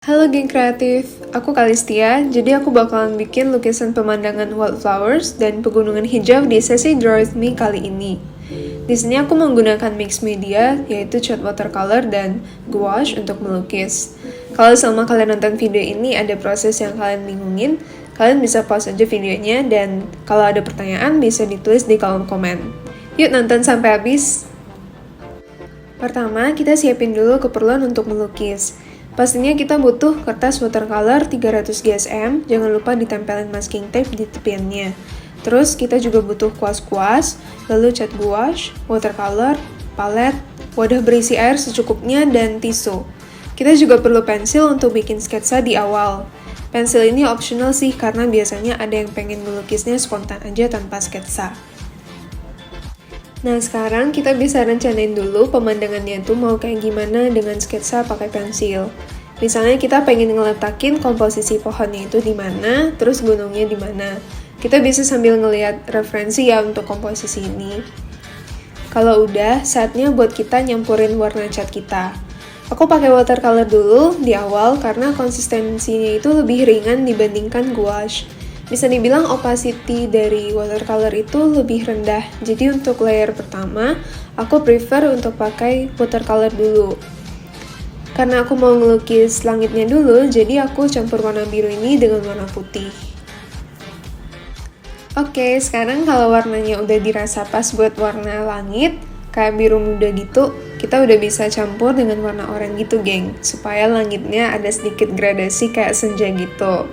Halo geng kreatif, aku Kalistia, jadi aku bakalan bikin lukisan pemandangan wildflowers dan pegunungan hijau di sesi Draw With Me kali ini. Di sini aku menggunakan mix media, yaitu cat watercolor dan gouache untuk melukis. Kalau selama kalian nonton video ini ada proses yang kalian bingungin, kalian bisa pause aja videonya dan kalau ada pertanyaan bisa ditulis di kolom komen. Yuk nonton sampai habis! Pertama, kita siapin dulu keperluan untuk melukis. Pastinya kita butuh kertas watercolor 300 GSM, jangan lupa ditempelin masking tape di tepiannya. Terus kita juga butuh kuas-kuas, lalu cat gouache, watercolor, palet, wadah berisi air secukupnya, dan tisu. Kita juga perlu pensil untuk bikin sketsa di awal. Pensil ini optional sih karena biasanya ada yang pengen melukisnya spontan aja tanpa sketsa. Nah sekarang kita bisa rencanain dulu pemandangannya tuh mau kayak gimana dengan sketsa pakai pensil. Misalnya kita pengen ngeletakin komposisi pohonnya itu di mana, terus gunungnya di mana. Kita bisa sambil ngelihat referensi ya untuk komposisi ini. Kalau udah, saatnya buat kita nyampurin warna cat kita. Aku pakai watercolor dulu di awal karena konsistensinya itu lebih ringan dibandingkan gouache. Bisa dibilang opacity dari watercolor itu lebih rendah, jadi untuk layer pertama, aku prefer untuk pakai watercolor dulu. Karena aku mau ngelukis langitnya dulu, jadi aku campur warna biru ini dengan warna putih. Oke, sekarang kalau warnanya udah dirasa pas buat warna langit, kayak biru muda gitu, kita udah bisa campur dengan warna oranye gitu, geng, supaya langitnya ada sedikit gradasi kayak senja gitu.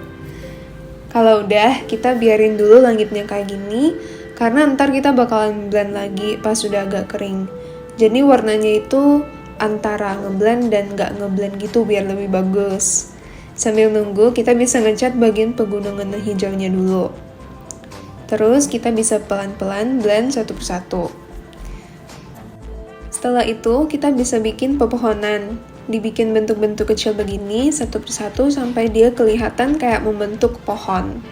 Kalau udah, kita biarin dulu langitnya kayak gini, karena ntar kita bakalan blend lagi pas sudah agak kering. Jadi warnanya itu antara ngeblend dan nggak ngeblend gitu biar lebih bagus. Sambil nunggu, kita bisa ngecat bagian pegunungan hijaunya dulu. Terus kita bisa pelan-pelan blend satu persatu. Setelah itu, kita bisa bikin pepohonan. Dibikin bentuk-bentuk kecil begini satu persatu sampai dia kelihatan kayak membentuk pohon.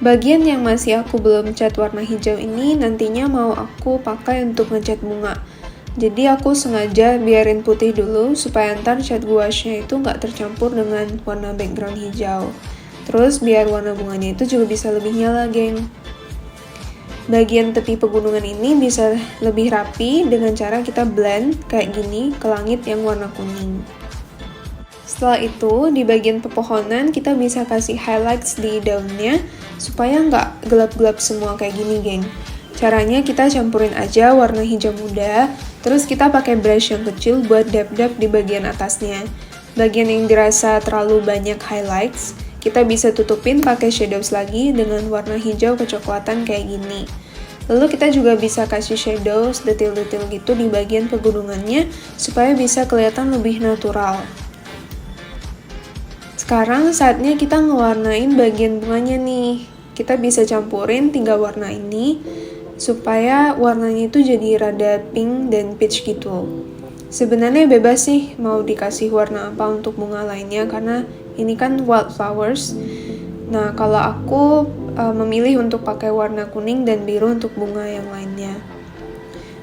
Bagian yang masih aku belum cat warna hijau ini nantinya mau aku pakai untuk ngecat bunga. Jadi aku sengaja biarin putih dulu supaya ntar cat gouache-nya itu nggak tercampur dengan warna background hijau. Terus biar warna bunganya itu juga bisa lebih nyala, geng. Bagian tepi pegunungan ini bisa lebih rapi dengan cara kita blend kayak gini ke langit yang warna kuning. Setelah itu, di bagian pepohonan kita bisa kasih highlights di daunnya supaya nggak gelap-gelap semua kayak gini, geng. Caranya kita campurin aja warna hijau muda, terus kita pakai brush yang kecil buat dap-dap di bagian atasnya. Bagian yang dirasa terlalu banyak highlights, kita bisa tutupin pakai shadows lagi dengan warna hijau kecoklatan kayak gini. Lalu kita juga bisa kasih shadows detail-detail gitu di bagian pegunungannya supaya bisa kelihatan lebih natural. Sekarang saatnya kita ngewarnain bagian bunganya nih. Kita bisa campurin 3 warna ini supaya warnanya itu jadi rada pink dan peach gitu. Sebenarnya bebas sih mau dikasih warna apa untuk bunga lainnya karena ini kan wildflowers. Nah, kalau aku memilih untuk pakai warna kuning dan biru untuk bunga yang lainnya.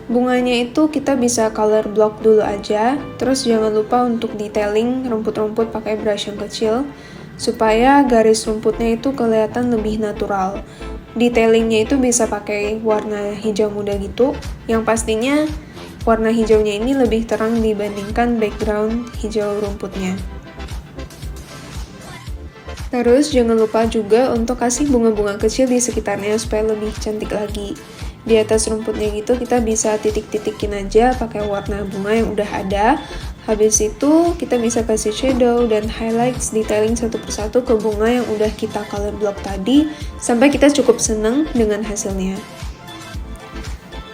Bunganya itu kita bisa color block dulu aja, terus jangan lupa untuk detailing rumput-rumput pakai brush yang kecil, supaya garis rumputnya itu kelihatan lebih natural. Detailingnya itu bisa pakai warna hijau muda gitu, yang pastinya warna hijaunya ini lebih terang dibandingkan background hijau rumputnya. Terus jangan lupa juga untuk kasih bunga-bunga kecil di sekitarnya supaya lebih cantik lagi. Di atas rumputnya gitu kita bisa titik-titikin aja pakai warna bunga yang udah ada. Habis itu kita bisa kasih shadow dan highlights detailing satu persatu ke bunga yang udah kita color block tadi sampai kita cukup seneng dengan hasilnya.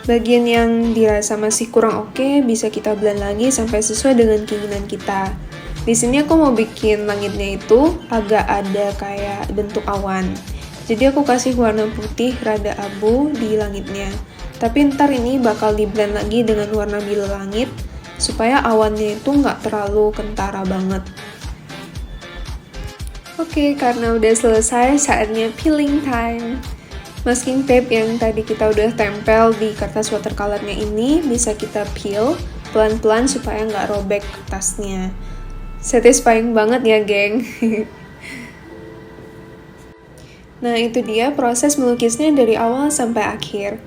Bagian yang dirasa masih kurang oke bisa kita blend lagi sampai sesuai dengan keinginan kita. Di sini aku mau bikin langitnya itu agak ada kayak bentuk awan. Jadi aku kasih warna putih rada abu di langitnya. Tapi ntar ini bakal di blend lagi dengan warna biru langit supaya awannya itu nggak terlalu kentara banget. Oke, karena udah selesai, saatnya peeling time. Masking tape yang tadi kita udah tempel di kertas watercolornya ini bisa kita peel pelan-pelan supaya nggak robek kertasnya. Satisfying banget ya, geng. Nah, itu dia proses melukisnya dari awal sampai akhir.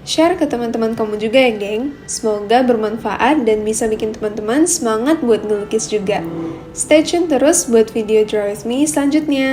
Share ke teman-teman kamu juga ya, geng. Semoga bermanfaat dan bisa bikin teman-teman semangat buat ngelukis juga. Stay tune terus buat video Draw With Me selanjutnya.